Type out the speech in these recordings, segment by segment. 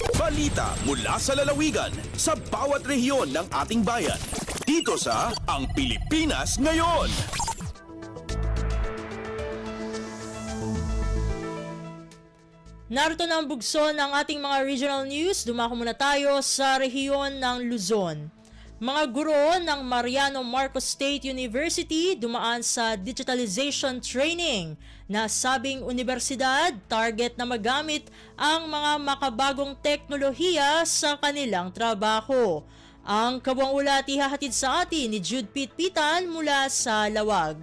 Balita mula sa lalawigan sa bawat rehiyon ng ating bayan. Dito sa Ang Pilipinas Ngayon. Narito na ang bugso ng ating mga regional news. Dumako muna tayo sa rehiyon ng Luzon. Mga guro ng Mariano Marcos State University dumaan sa digitalization training na sabing universidad target na magamit ang mga makabagong teknolohiya sa kanilang trabaho. Ang kabuang ulat ihahatid sa atin ni Jude Pitpitan mula sa Lawag.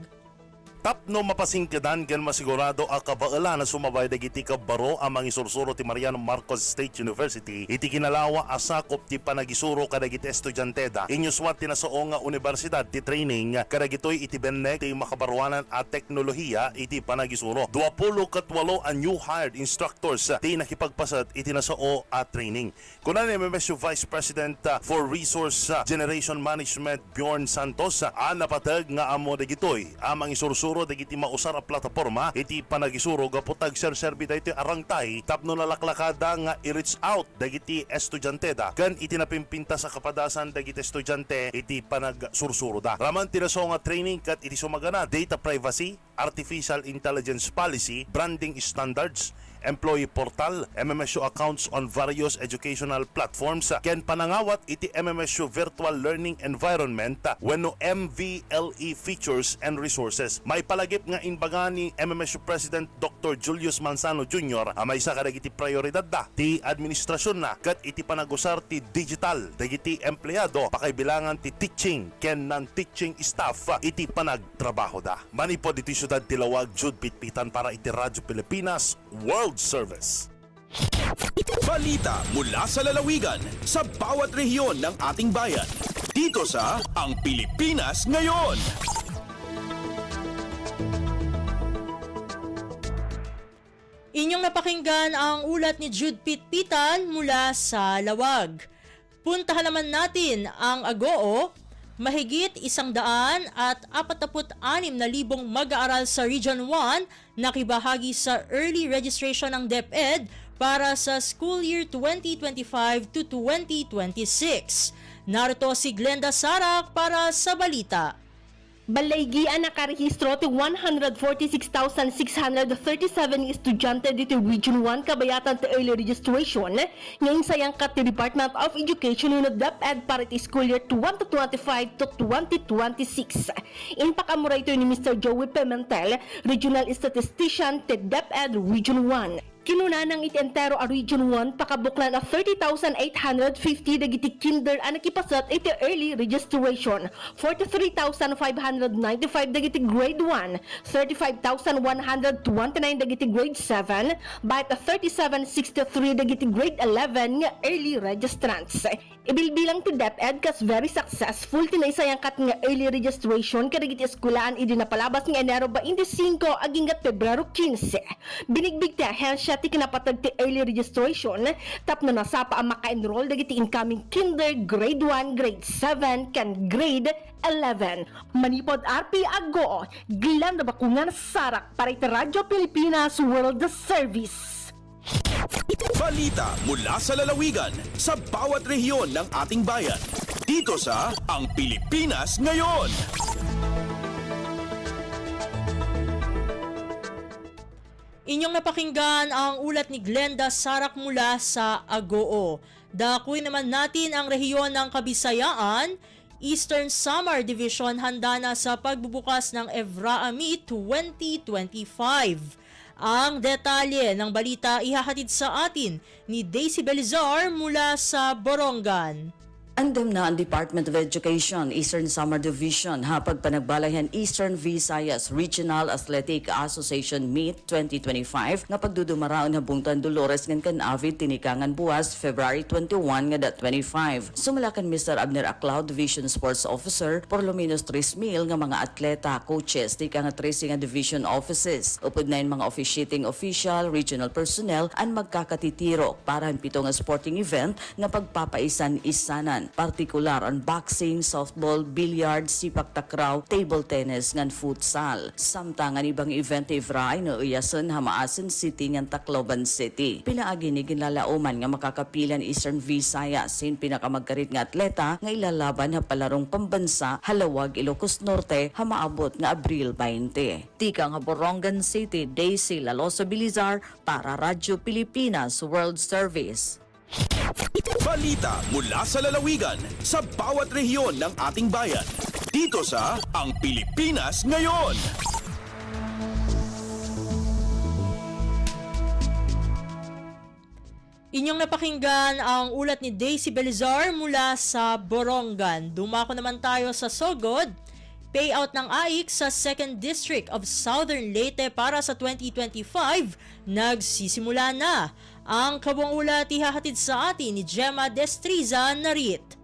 Tapno mapasingkadan gan masigurado a kabaela na sumabay dagiti kabaro ang mga isursuro ti Mariano Marcos State University iti kinalawa asakop ti panagisuro kadagiti estudyanteda inyo swat tinasoo nga universidad ti training kadagitoy iti bennek ti makabaruanan a teknolohiya iti panagisuro 28 a new hired instructors ti nakipagpasat iti nasoo a training kunan ni MMSU Vice President for Resource Generation Management Bjorn Santos napatag nga amo dagitoy amang isursuro dagiti mausar a plataporma iti panagisuro gaputag serserbi daytoy arangtay tapno nalaklakada nga i-reach out dagiti estudyanteda ken iti napimpinta sa kapadasan dagiti estudyante iti panagsursuro da. Raman tinaso nga training kat iti sumagana data privacy, artificial intelligence policy, branding standards, employee portal, MMSU accounts on various educational platforms, ken panangawat iti MMSU virtual learning environment wenno MVLE features and resources. May palagip nga inbaga ni MMSU President Dr. Julius Manzano Jr. May isa kadagiti prioridad da ti administrasyon na ket iti panagusar ti digital dagiti empleyado pakaibilangan ti teaching ken non-teaching staff iti panagtrabaho da. Manipod iti syudad ti Lawag, Jude Pitpitan para iti Radyo Pilipinas World Service. Balita mula sa lalawigan sa bawat rehiyon ng ating bayan. Dito sa Ang Pilipinas Ngayon. Inyong napakinggan ang ulat ni Jude Pitpitan mula sa Lawag. Puntahan naman natin ang Agoo. Mahigit 146,000 mag-aaral sa Region 1 nakibahagi sa early registration ng DepEd para sa school year 2025 to 2026. Narito si Glenda Sarak para sa balita. Balaygian nakarehistro ti 146,637 estudyante dito Region 1 kabayatan ti early registration ngayon sayang kat ti Department of Education no DepEd para ti school year 2025 to 2026. Inpakamuray ito ni Mr. Joey Pimentel, Regional Statistician ti DepEd Region 1. Kinuna ng iti-entero a Region 1 pakabuklan a 30,850 dagiti kinder ang nakipasat iti early registration, 43,595 dagiti grade 1, 35,129 dagiti grade 7, bayat a 3,763 dagiti grade 11 nga early registrants. Ibilbilang ti DepEd kas very successful tinaysayang kat nga early registration kadagiti eskulaan idi napalabas nga Enero 25 aging gat Pebrero 15. Binigbig ti ahensya ti kinapatag ti early registration tapno nasapa ang maka-enroll dagiti incoming kinder grade 1, grade 7 ken grade 11. Manipod RP Agoo, Glenda Bakungan Sarak para iti Radyo Pilipinas World Service. Balita mula sa lalawigan sa bawat rehiyon ng ating bayan. Dito sa Ang Pilipinas Ngayon. Inyong napakinggan ang ulat ni Glenda Sarak mula sa Agoo. Dakuin naman natin ang rehiyon ng Kabisayaan. Eastern Samar Division handa na sa pagbubukas ng Evraa Meet 2025. Ang detalye ng balita ihahatid sa atin ni Daisy Belizar mula sa Borongan. Andam na ang Department of Education, Eastern Samar Division, hapag panagbalayan Eastern Visayas Regional Athletic Association Meet 2025 nga pagdudumaraon na bungtan Dolores ng Canavid tinikangan buwas February 21 nga 25. Sumalakan Mr. Abner Aclau, Division Sports Officer, por luminos 3,000 nga mga atleta, coaches, tika nga 3 nga division offices. Upod na yung mga officiating official, regional personnel, ang magkakatitiro para ang 7 nga sporting event nga pagpapaisan isanan. kabataan, partikular ang boxing, softball, billiard, sipak takraw, table tennis ngan futsal. Samtang ang ibang event ivray no iyasan Hamaasin City ngan Tacloban City. Pinaagi ni ginlalauman nga makakapilan Eastern Visayas sin pinakamagkarit nga atleta nga ilalaban na palarong pambansa Halawag, Ilocos Norte hamaabot nga Abril 20. Tika nga Borongan City, Daisy Laloso Bilizar para Radyo Pilipinas World Service. Balita mula sa lalawigan sa bawat rehiyon ng ating bayan. Dito sa Ang Pilipinas Ngayon. Inyong napakinggan ang ulat ni Daisy Belizar mula sa Borongan. Dumako naman tayo sa Sogod. Payout ng AIC sa 2nd District of Southern Leyte para sa 2025 nagsisimula na. Ang kabuang ulat ihahatid sa atin ni Gemma Destriza Narit.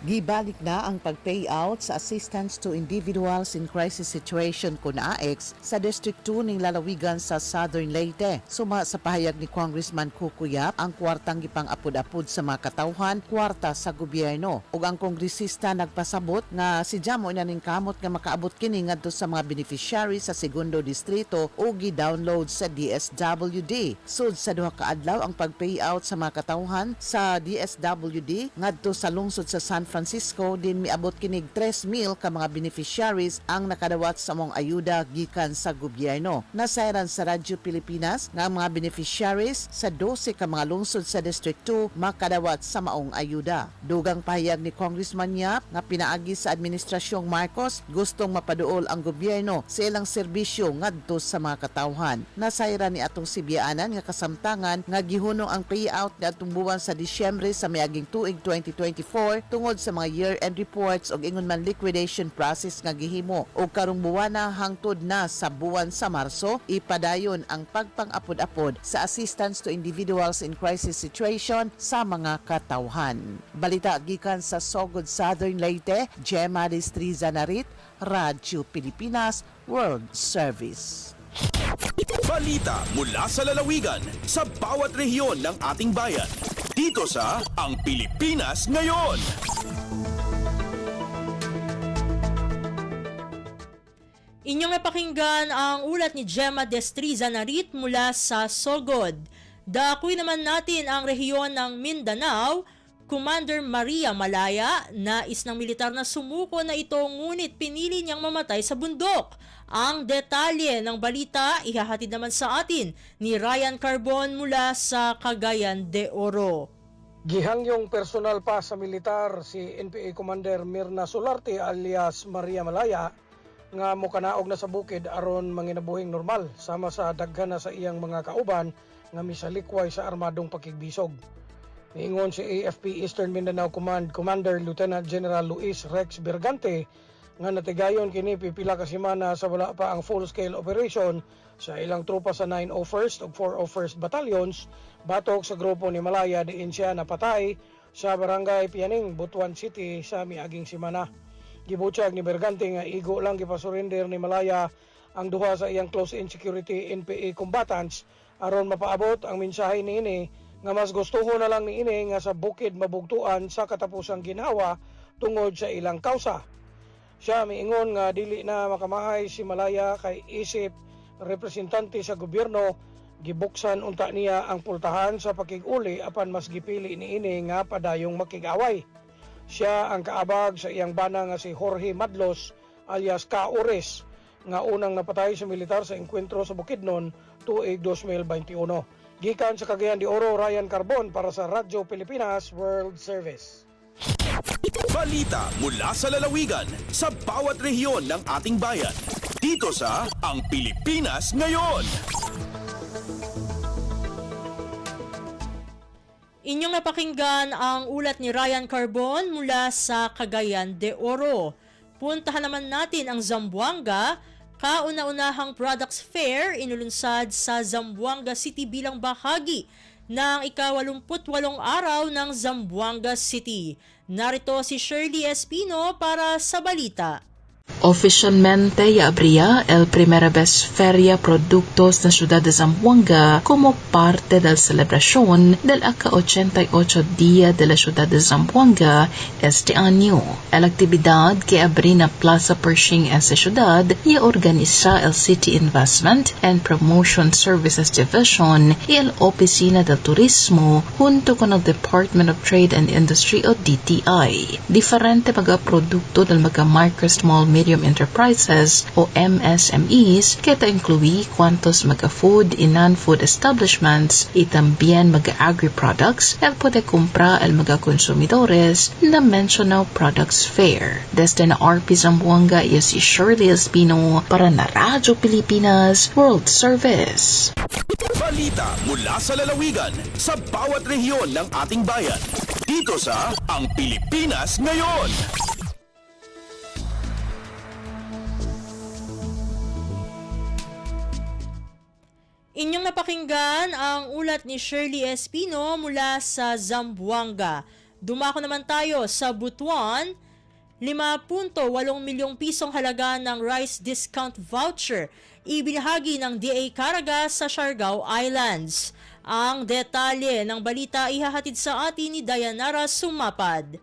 Gibalik na ang pag-payout sa Assistance to Individuals in Crisis Situation kun AX sa District 2 ng lalawigan sa Southern Leyte. Suma sa pahayag ni Congressman Kukuyap, ang kwartang gipang apod-apod sa mga katawhan, kwarta sa gobyerno. Ug ang kongresista nagpasabot nga si Jamo inaning kamot nga makaabot kini ngadto sa mga beneficiaries sa segundo distrito o gi-download sa DSWD. Sud sa duha ka adlaw ang pag-payout sa mga katawhan sa DSWD ngadto sa lungsod sa San Francisco din miabot kinig 3,000 ka mga beneficiaries ang nakadawat sa mong ayuda gikan sa gobyerno. Nasayran sa Radyo Pilipinas nga ang mga beneficiaries sa 12 ka mga lungsod sa District 2 makadawat sa maong ayuda. Dugang pahayag ni Congressman Yap nga pinaagi sa Administrasyong Marcos gustong mapaduol ang gobyerno sa ilang serbisyo ngadto sa mga katawhan. Nasayran ni atong Sibianan nga kasamtangan nga gihunong ang payout ni atong buwan sa Disyembre sa miaging tuig 2024 tungod sa mga year-end reports o ingon man liquidation process nga gihimo o karong buwana hangtod na sa buwan sa Marso ipadayon ang pagpang-apod-apod sa assistance to individuals in crisis situation sa mga katawhan. Balita gikan sa Sogod Southern Leyte, Gemma Destriza Narit, Radyo Pilipinas World Service. Balita mula sa lalawigan sa bawat rehiyon ng ating bayan. Dito sa Ang Pilipinas Ngayon. Inyong napakinggan ang ulat ni Gemma Destriza Narit mula sa Sogod. Dakuy naman natin ang rehiyon ng Mindanao. Commander Maria Malaya, nais ng militar na sumuko na ito ngunit pinili niyang mamatay sa bundok. Ang detalye ng balita ihahatid naman sa atin ni Ryan Carbon mula sa Cagayan de Oro. Gihangyong personal pa sa militar si NPA Commander Mirna Solarte alias Maria Malaya nga mokanaog na sa bukid aron manginabuhing normal sama sa daghan na sa iyang mga kauban nga misalikway sa armadong pakigbisog. Niingon si AFP Eastern Mindanao Command Commander Lieutenant General Luis Rex Bergante nga natigayon kini pipila ka semana sa wala pa ang full-scale operation sa ilang tropa sa 901st ug 401st Battalions batok sa grupo ni Malaya diin siya napatay sa barangay Pianing, Butuan City sa miaging semana. Gibutyag ni Bergante nga igo lang gipasurrender ni Malaya ang duha sa iyang close-in security NPA combatants aron mapaabot ang mensahe niini nga mas gustuho na lang niini nga sa bukid mabugtuan sa katapusang ginhawa tungod sa ilang kausa. Siya miingon nga dili na makamahay si Malaya kay isip representante sa gobyerno gibuksan unta niya ang pultahan sa pakig-uli apan mas gipili niini nga padayong makig-away. Siya ang kaabag sa iyang bana nga si Jorge Madlos alias Kaores nga unang napatay sa militar sa engkwentro sa Bukidnon tuig 2021. Gikan sa Cagayan de Oro, Ryan Carbon para sa Radyo Pilipinas World Service. Balita mula sa lalawigan sa bawat rehiyon ng ating bayan. Dito sa Ang Pilipinas Ngayon. Inyong napakinggan ang ulat ni Ryan Carbon mula sa Cagayan de Oro. Puntahan naman natin ang Zamboanga. Kauna-unahang Products Fair inulunsad sa Zamboanga City bilang bahagi ng ika-88 araw ng Zamboanga City. Narito si Shirley Espino para sa balita. Oficialmente ya abría el primera vez Feria Productos de Ciudad de Zamboanga como parte de la celebración del AKA-88 Día de la Ciudad de Zamboanga este año. La actividad que abrí na Plaza Pershing en esa ciudad y organiza el City Investment and Promotion Services Division y el Oficina del Turismo junto con el Department of Trade and Industry o DTI. Diferente mga produkto del mga micro, small, medium enterprises o MSMEs que te incluí cuantos mga food y non-food establishments y también mga agri-products el puede comprar el mga consumidores na mencionado products fair. Desde na RP Zamboanga y si Shirley Espino para na Radyo Pilipinas World Service. Balita mula sa lalawigan sa bawat rehiyon ng ating bayan. Dito sa Ang Pilipinas Ngayon. Inyong napakinggan ang ulat ni Shirley Espino mula sa Zamboanga. Dumako naman tayo sa Butuan. 5.8 milyong pisong halaga ng rice discount voucher ibinahagi ng DA Caraga sa Siargao Islands. Ang detalye ng balita ihahatid sa atin ni Dayanara Sumapad.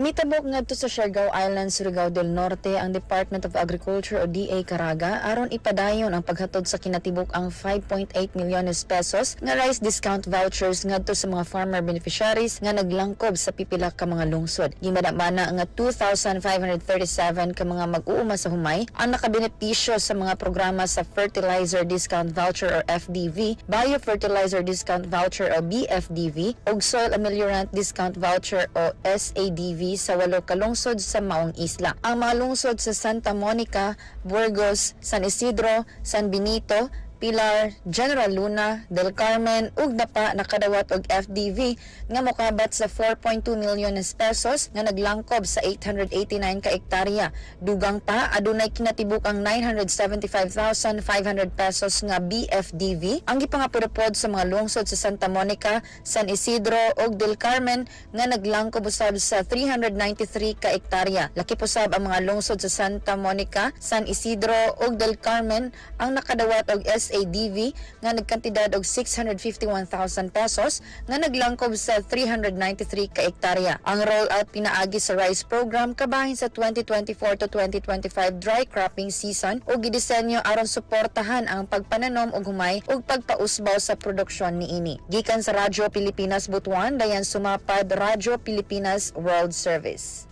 Mitabok ngadto sa Siargao Islands, Surigao del Norte ang Department of Agriculture o DA Caraga aron ipadayon ang paghatod sa kinatibuk ang 5.8 milyones pesos nga rice discount vouchers ngadto sa mga farmer beneficiaries nga naglangkob sa pipila ka mga lungsod. Gimadamana nga 2,537 ka mga mag-uuma sa humay ang nakabenepisyo sa mga programa sa Fertilizer Discount Voucher or FDV, Biofertilizer Discount Voucher o BFDV, ug Soil Ameliorant Discount Voucher o SADV sa 8 ka lungsod sa Maong Isla. Ang mga lungsod sa Santa Monica, Burgos, San Isidro, San Benito, Pilar, General Luna, Del Carmen, ug Dapa nakadawat og FDV nga mokabat sa 4.2 milyones pesos nga naglangkob sa 889 ka ektarya. Dugang pa adunay kinatibuk ang 975,500 pesos nga BFDV ang gipangapurupod sa mga lungsod sa Santa Monica, San Isidro ug Del Carmen nga naglangkob usab sa 393 ka ektarya. Laki posab ang mga lungsod sa Santa Monica, San Isidro ug Del Carmen ang nakadawat og SADV nga nagkantidad og 651,000 pesos nga naglangkob sa 393 ka ektarya. Ang rollout pinaagi sa rice program kabahin sa 2024 to 2025 dry cropping season ug gidisenyo aron suportahan ang pagpananom og humay ug pagpausbaw sa produksyon niini. Gikan sa Radyo Pilipinas Butuan, Dayan Sumapad, Radyo Pilipinas World Service.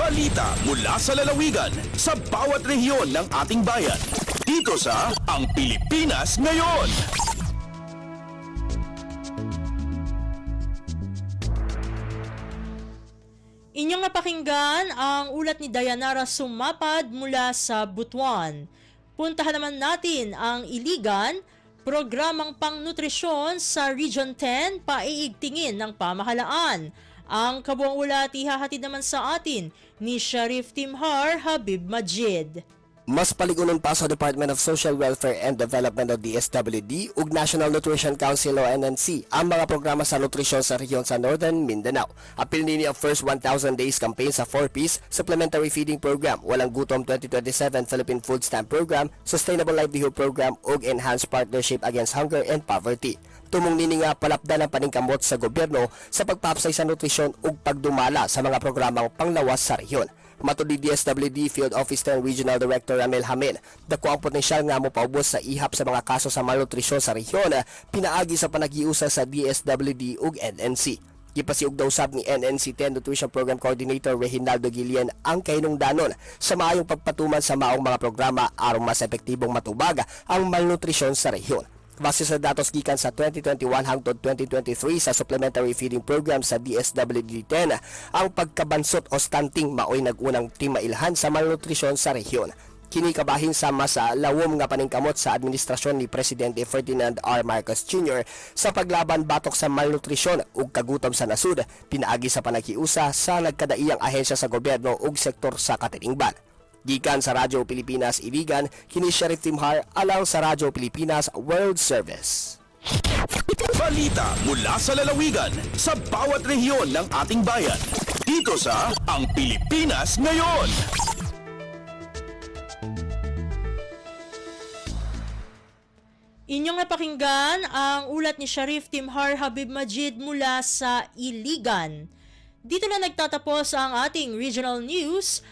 Balita mula sa lalawigan sa bawat rehiyon ng ating bayan. Dito sa Ang Pilipinas Ngayon. Inyong napakinggan ang ulat ni Dayanara Sumapad mula sa Butuan. Puntahan naman natin ang Iligan, programang pangnutrisyon sa Region 10 paiigtingin ng pamahalaan. Ang kabuang ulat ihahatid naman sa atin ni Sharif Timhar Habib Majid. Mas paligunon pa sa Department of Social Welfare and Development o DSWD ug National Nutrition Council o NNC ang mga programa sa nutrisyon sa rehiyon sa Northern Mindanao. Apil nini ang first 1,000 days campaign sa 4-piece Supplementary Feeding Program, Walang Gutom 2027 Philippine Food Stamp Program, Sustainable Livelihood Program ug Enhanced Partnership Against Hunger and Poverty. Tumong nini nga palapdan ang paningkamot sa gobyerno sa pagpapsay sa nutrisyon ug pagdumala sa mga programang panglawas sa rehiyon. Matod ni DSWD Field Officer and Regional Director Ramel Hamil, dako ang potensyal nga mopaubos sa ihap sa mga kaso sa malnutrisyon sa rehiyon, pinaagi sa panagiusa sa DSWD ug NNC. Gipasiug daw sab ni NNC 10 Nutrition Program Coordinator Reginaldo Guillen ang kahinungdanon sa maayong pagpatuman sa maong mga programa aron mas epektibong matubag ang malnutrisyon sa rehiyon. Base sa datos gikan sa 2021 hangtod 2023 sa Supplementary Feeding Program sa DSWD-10, ang pagkabansot o stunting maoy nagunang timailhan sa malnutrisyon sa rehiyon. Kini kabahin sama sa lawom nga paningkamot sa administrasyon ni Presidente Ferdinand R. Marcos Jr. sa paglaban batok sa malnutrisyon ug kagutom sa nasud, pinaagi sa panakiusa sa nagkadaiyang ahensya sa gobyerno ug sektor sa katilingban. Gikan sa Radyo Pilipinas Iligan, kini Sharif Timhar alang sa Radyo Pilipinas World Service. Balita mula sa lalawigan sa bawat rehiyon ng ating bayan. Dito sa Ang Pilipinas Ngayon. Inyong napakinggan ang ulat ni Sharif Timhar Habib Majid mula sa Iligan. Dito na nagtatapos ang ating regional news.